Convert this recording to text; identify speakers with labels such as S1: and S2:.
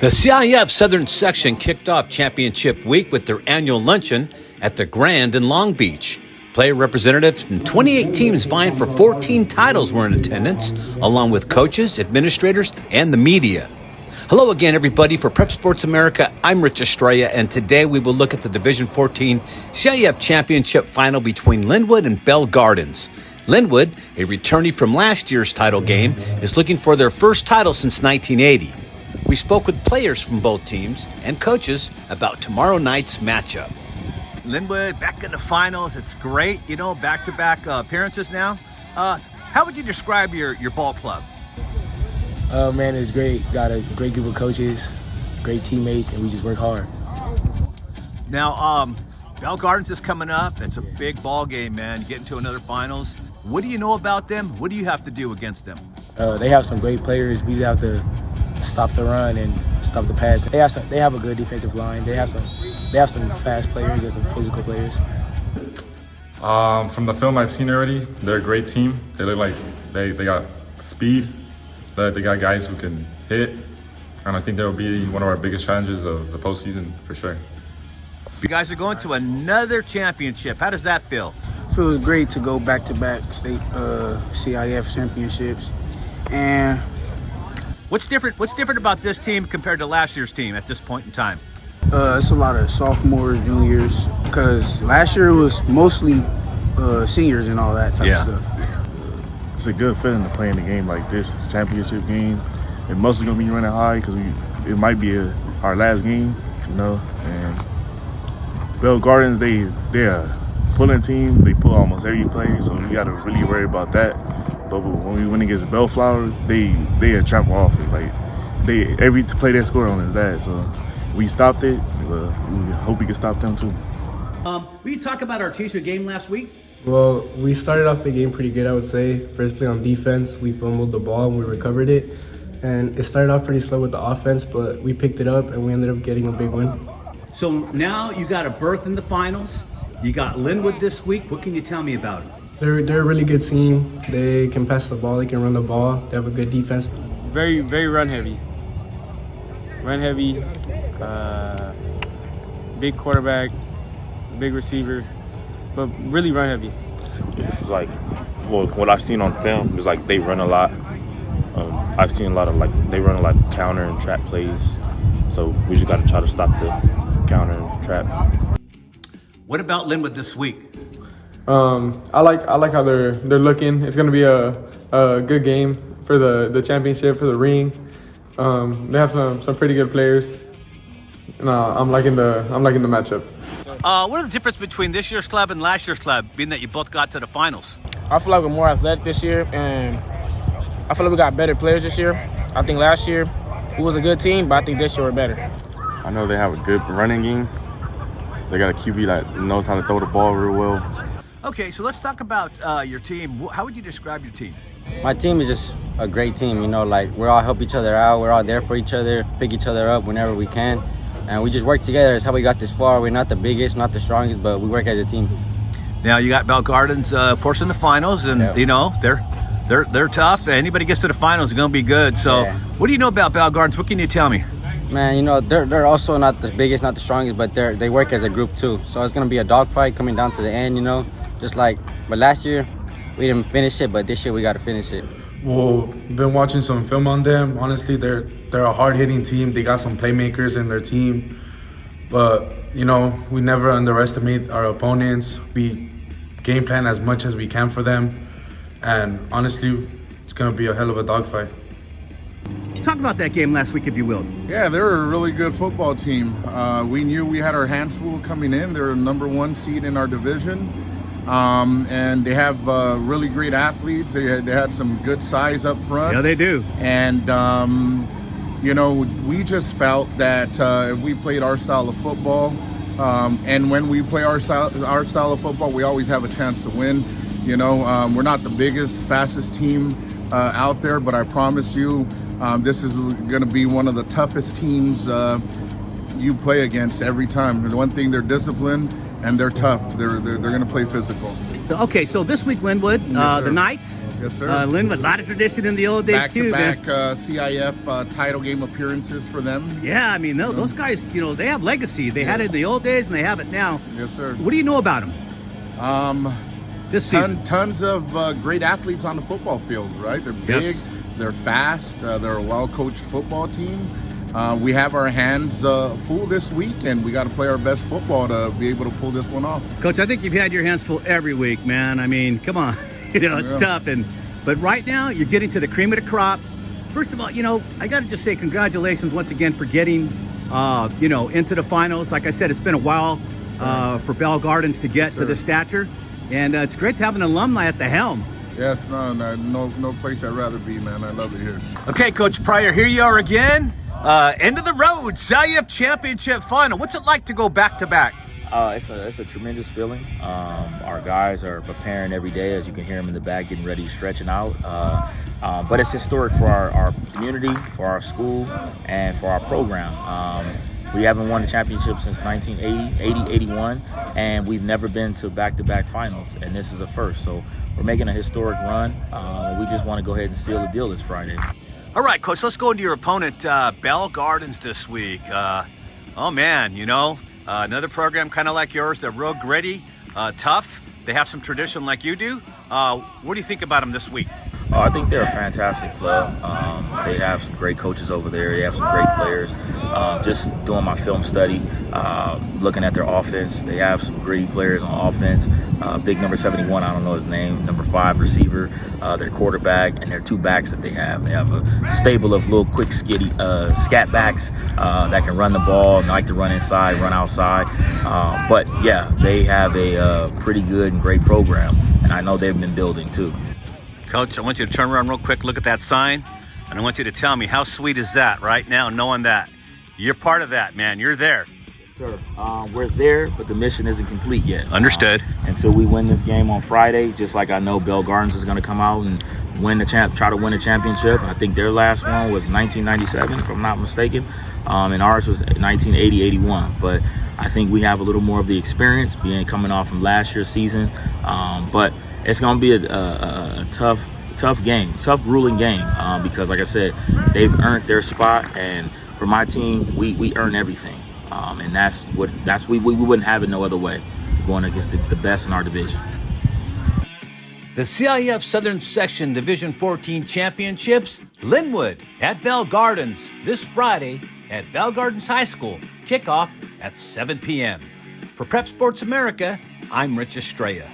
S1: The CIF Southern Section kicked off championship week with their annual luncheon at the Grand in Long Beach. Player representatives from 28 teams vying for 14 titles were in attendance, along with coaches, administrators, and the media. Hello again, everybody. For Prep Sports America, I'm Rich Estrella, and today we will look at the Division 14 CIF Championship final between Lynwood and Bell Gardens. Lynwood, a returnee from last year's title game, is looking for their first title since 1980. We spoke with players from both teams and coaches about tomorrow night's matchup. Lynwood back in the finals. It's great, back-to-back appearances now. How would you describe your ball club?
S2: Man, it's great. Got a great group of coaches, great teammates, and we just work hard.
S1: Now, Bell Gardens is coming up. It's a big ball game, man. Getting to another finals. What do you know about them? What do you have to do against them?
S2: They have some great players. We just have to stop the run and stop the pass. They have a good defensive line. They have some fast players and some physical players.
S3: From the film I've seen already, they're a great team. They look like they got speed. They got guys who can hit, and I think that will be one of our biggest challenges of the postseason for sure.
S1: You guys are going to another championship. How does that feel?
S4: Feels great to go back-to-back state CIF championships. And
S1: what's different about this team compared to last year's team at this point in time?
S4: it's a lot of sophomores, juniors, because last year it was mostly seniors and all that type of stuff.
S5: It's a good feeling to play in a game like this. It's a championship game. It's mostly gonna be running high because it might be our last game, And Bell Gardens, they're a pulling team. They pull almost every play, so we gotta really worry about that. But when we win against Bellflower, they a trap offense. Like every play they score on is that. So we stopped it. We hope we can stop them too.
S1: Will you talk about our teacher game last week?
S6: Well, we started off the game pretty good, I would say. First play on defense, we fumbled the ball and we recovered it. And it started off pretty slow with the offense, but we picked it up and we ended up getting a big win.
S1: So now you got a berth in the finals. You got Lynwood this week. What can you tell me about them?
S6: They're a really good team. They can pass the ball, they can run the ball. They have a good defense.
S7: Very, very run heavy. Big quarterback, big receiver, but really run heavy.
S5: It's like, what I've seen on film is like they run a lot. I've seen a lot of they run a lot of counter and trap plays. So we just got to try to stop the counter and trap.
S1: What about Lynwood this week?
S6: I like how they're looking. It's gonna be a good game for the championship, for the ring. They have some pretty good players. And I'm liking the matchup.
S1: What are the difference between this year's club and last year's club, being that you both got to the finals?
S2: I feel like we're more athletic this year, and I feel like we got better players this year. I think last year we was a good team, but I think this year we're better.
S5: I know they have a good running game. They got a QB that knows how to throw the ball real well.
S1: Okay, so let's talk about your team. How would you describe your team?
S8: My team is just a great team, we're all help each other out. We're all there for each other, pick each other up whenever we can. And we just work together. It's how we got this far. We're not the biggest, not the strongest, but we work as a team.
S1: Now you got Bell Gardens, of course, in the finals, and they're tough. Anybody gets to the finals is going to be good. So, What do you know about Bell Gardens? What can you tell me?
S8: Man, they're also not the biggest, not the strongest, but they work as a group too. So it's going to be a dogfight coming down to the end. But last year we didn't finish it, but this year we got to finish it.
S9: Well, been watching some film on them. Honestly, they're a hard-hitting team. They got some playmakers in their team. But, we never underestimate our opponents. We game plan as much as we can for them. And honestly, it's going to be a hell of a dogfight.
S1: Talk about that game last week, if you will.
S10: Yeah, they're a really good football team. We knew we had our hands full coming in. They're number 1 seed in our division. And they have really great athletes. They had some good size up front.
S1: Yeah, they do.
S10: And, we just felt that if we played our style of football, and when we play our style of football, we always have a chance to win. We're not the biggest, fastest team out there, but I promise you, this is going to be one of the toughest teams you play against every time. And one thing, they're disciplined and they're tough. They're going to play physical.
S11: Okay, so this week, Lynwood,
S10: Yes,
S11: the Knights.
S10: Yes, sir.
S11: Lynwood, a lot of tradition in the old days, too, man.
S10: Back-to-back CIF title game appearances for them.
S11: Yeah, I mean, those guys, they have legacy. They had it in the old days, and they have it now.
S10: Yes, sir.
S11: What do you know about them? This season?
S10: Tons of great athletes on the football field, right? They're big, they're fast, they're a well-coached football team. We have our hands full this week, and we got to play our best football to be able to pull this one off.
S11: Coach, I think you've had your hands full every week, man. I mean, come on. It's tough. But right now, you're getting to the cream of the crop. First of all, I got to just say congratulations once again for getting, into the finals. Like I said, it's been a while for Bell Gardens to get to this stature. And it's great to have an alumni at the helm.
S10: Yes, no place I'd rather be, man. I love it here.
S1: Okay, Coach Pryor, here you are again. End of the road, CIF Championship final. What's it like to go back-to-back?
S12: It's a tremendous feeling. Our guys are preparing every day, as you can hear them in the back, getting ready, stretching out. But it's historic for our community, for our school, and for our program. We haven't won a championship since 1980, 81, and we've never been to back-to-back finals, and this is a first. So we're making a historic run. We just want to go ahead and seal the deal this Friday.
S1: All right, Coach, let's go into your opponent, Bell Gardens this week. Oh, man, another program kind of like yours. They're real gritty, tough. They have some tradition like you do. What do you think about them this week?
S12: I think they're a fantastic club. They have some great coaches over there. They have some great players. Just doing my film study, looking at their offense. They have some gritty players on offense. Big number 71, I don't know his name, number 5 receiver, their quarterback, and their 2 backs that they have. They have a stable of little quick scat backs that can run the ball and like to run inside, run outside. But yeah, they have a pretty good and great program, and I know they've been building too.
S1: Coach, I want you to turn around real quick, look at that sign, and I want you to tell me how sweet is that right now, knowing that you're part of that, man. You're there.
S12: Sir, we're there, but the mission isn't complete yet.
S1: Understood.
S12: Until we win this game on Friday, just like I know Bell Gardens is going to come out and try to win a championship. I think their last one was 1997, if I'm not mistaken, and ours was 1980, 81. But I think we have a little more of the experience, coming off from last year's season. But it's going to be a tough game, tough, grueling game, because, like I said, they've earned their spot, and for my team, we earn everything, and we wouldn't have it no other way, going against the best in our division.
S1: The CIF Southern Section Division 14 Championships, Lynwood at Bell Gardens this Friday at Bell Gardens High School. Kickoff at 7 p.m. For Prep Sports America, I'm Rich Estrella.